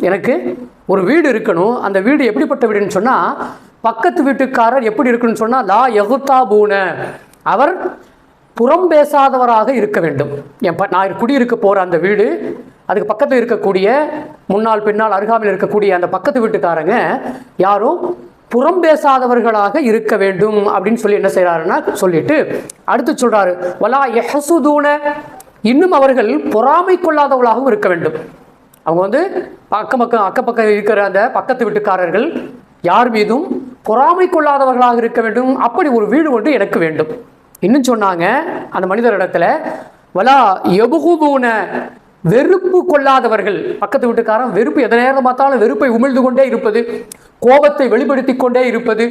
எனக்கு ஒரு வீடு இருக்கணும். அந்த வீடு எப்படிப்பட்ட வீடுன்னு சொன்னால், பக்கத்து வீட்டுக்காரர் எப்படி இருக்குன்னு சொன்னால், லா யகுதாபூன, அவர் புறம் பேசாதவராக இருக்க வேண்டும். நான் குடியிருக்க போகிற அந்த வீடு, அதுக்கு பக்கத்தில் இருக்கக்கூடிய முன்னாள் பின்னால் அருகாமையில் இருக்கக்கூடிய அந்த பக்கத்து வீட்டுக்காரங்க யாரும் புறம் பேசாதவர்களாக இருக்க வேண்டும் அப்படின்னு சொல்லி என்ன செய்கிறாருன்னா சொல்லிட்டு அடுத்து சொல்கிறாரு, வலா யஹசுதூன, இன்னும் அவர்கள் பொறாமை கொள்ளாதவர்களாகவும் இருக்க வேண்டும். அவங்க அக்கப்பக்கம் இருக்கிற அந்த பக்கத்து வீட்டுக்காரர்கள் யார் மீதும் பொறாமை கொள்ளாதவர்களாக இருக்க வேண்டும். அப்படி ஒரு வீடு ஒன்று எனக்கு வேண்டும். இன்னும் சொன்னாங்க அந்த மனிதரிடத்துல, வலா யபுகுதூன, வெறுப்பு கொள்ளாதவர்கள். பக்கத்து வீட்டுக்காரன் வெறுப்பு, எந்த நேரம் பார்த்தாலும் வெறுப்பை உமிழ்ந்து கொண்டே இருப்பது, கோபத்தை வெளிப்படுத்தி கொண்டே இருப்பது,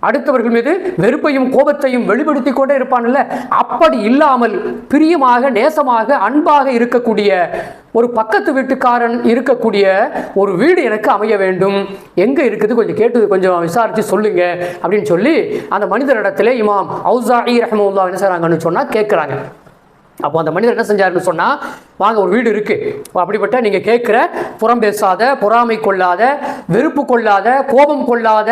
அடுத்தவர்கள் மீது வெறுப்பையும் கோபத்தையும் வெளிப்படுத்தி கொண்டே இருப்பான்ல, அப்படி இல்லாமல் பிரியமாக நேசமாக அன்பாக இருக்கக்கூடிய ஒரு பக்கத்து வீட்டுக்காரன் இருக்கக்கூடிய ஒரு வீடு எனக்கு அமைய வேண்டும். எங்க இருக்குது கொஞ்சம் கேட்டு கொஞ்சம் விசாரிச்சு சொல்லுங்க அப்படின்னு சொல்லி அந்த மனிதரிடத்துல இமாம் அவுசாஇ ரஹ்மத்துல்லாஹி என்ன செய்றாங்கன்னு சொன்னா கேட்குறாங்க. அப்போ அந்த மனிதர் என்ன செஞ்சாருன்னு சொன்னால், வாங்க ஒரு வீடு இருக்குது, அப்படிப்பட்ட நீங்கள் கேட்குற புறம் பேசாத, பொறாமை கொள்ளாத, வெறுப்பு கொள்ளாத, கோபம் கொள்ளாத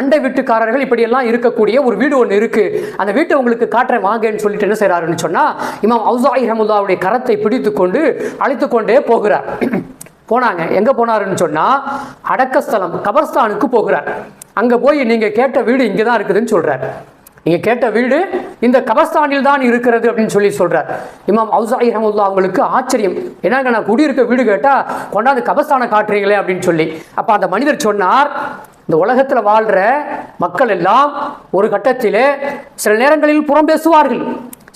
அண்டை வீட்டுக்காரர்கள் இப்படியெல்லாம் இருக்கக்கூடிய ஒரு வீடு ஒன்று இருக்குது, அந்த வீட்டை உங்களுக்கு காட்டுறேன் வாங்கன்னு சொல்லிட்டு என்ன செய்கிறாருன்னு சொன்னால், இமாம் அவுசாஇ ரஹ்மத்துல்லாஹுடைய கரத்தை பிடித்து கொண்டு அழைத்து கொண்டே போகிறார். போனாங்க. எங்கே போனாருன்னு சொன்னால், அடக்கஸ்தலம் கபர்ஸ்தானுக்கு போகிறார். அங்கே போய் நீங்கள் கேட்ட வீடு இங்கே தான் இருக்குதுன்னு சொல்கிறார். நீங்கள் கேட்ட வீடு இந்த கபர்ஸ்தானில் தான் இருக்கிறது அப்படின்னு சொல்லி சொல்கிறார். இமாம் அவுசாஇ ரஹ்மத்துல்லாஹி அவங்களுக்கு ஆச்சரியம், என்னங்க நான் குடியிருக்க வீடு கேட்டால் கொண்டாந்து கபர்ஸ்தானை காட்டுறீங்களே அப்படின்னு சொல்லி. அப்போ அந்த மனிதர் சொன்னார், இந்த உலகத்தில் வாழ்கிற மக்கள் எல்லாம் ஒரு கட்டத்திலே சில நேரங்களில் புறம் பேசுவார்கள்,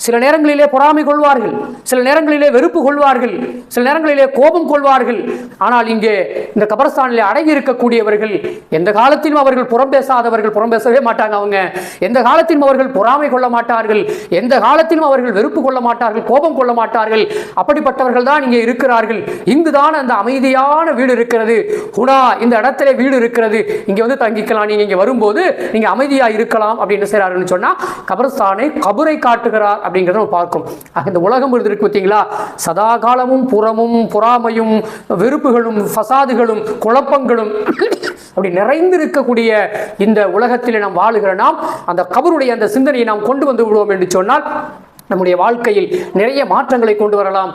சில நேரங்களிலே பொறாமை கொள்வார்கள், சில நேரங்களிலே வெறுப்பு கொள்வார்கள், சில நேரங்களிலே கோபம் கொள்வார்கள். ஆனால் இங்கே இந்த கபர்ஸ்தானிலே அடங்கி இருக்கக்கூடியவர்கள் எந்த காலத்திலும் அவர்கள் புறம் பேசாதவர்கள், புறம் பேசவே மாட்டாங்க. அவங்க எந்த காலத்திலும் அவர்கள் பொறாமை கொள்ள மாட்டார்கள், எந்த காலத்திலும் அவர்கள் வெறுப்பு கொள்ள மாட்டார்கள், கோபம் கொள்ள மாட்டார்கள். அப்படிப்பட்டவர்கள் தான் இங்கே இருக்கிறார்கள். இங்குதான் அந்த அமைதியான வீடு இருக்கிறது. ஹுனா, இந்த இடத்துல வீடு இருக்கிறது, இங்கே வந்து தங்கிக்கலாம், நீங்க இங்கே வரும்போது நீங்க அமைதியா இருக்கலாம் அப்படின்னு செய்றாருன்னு சொன்னா, கபர்ஸ்தானை கபரை காட்டுகிறார் அப்படிங்கிறத பார்க்கும். இந்த உலகம் இருக்கு பார்த்தீங்களா, சதா காலமும் புறமும் பொறாமையும் வெறுப்புகளும் ஃபசாதுகளும் குழப்பங்களும் அப்படி நிறைந்திருக்கக்கூடிய இந்த உலகத்தில் நாம் வாழுகிற நாம் அந்த கபருடைய அந்த சிந்தனையை நாம் கொண்டு வந்து விடுவோம் என்று சொன்னால் நம்முடைய வாழ்க்கையில் நிறைய மாற்றங்களை கொண்டு வரலாம்.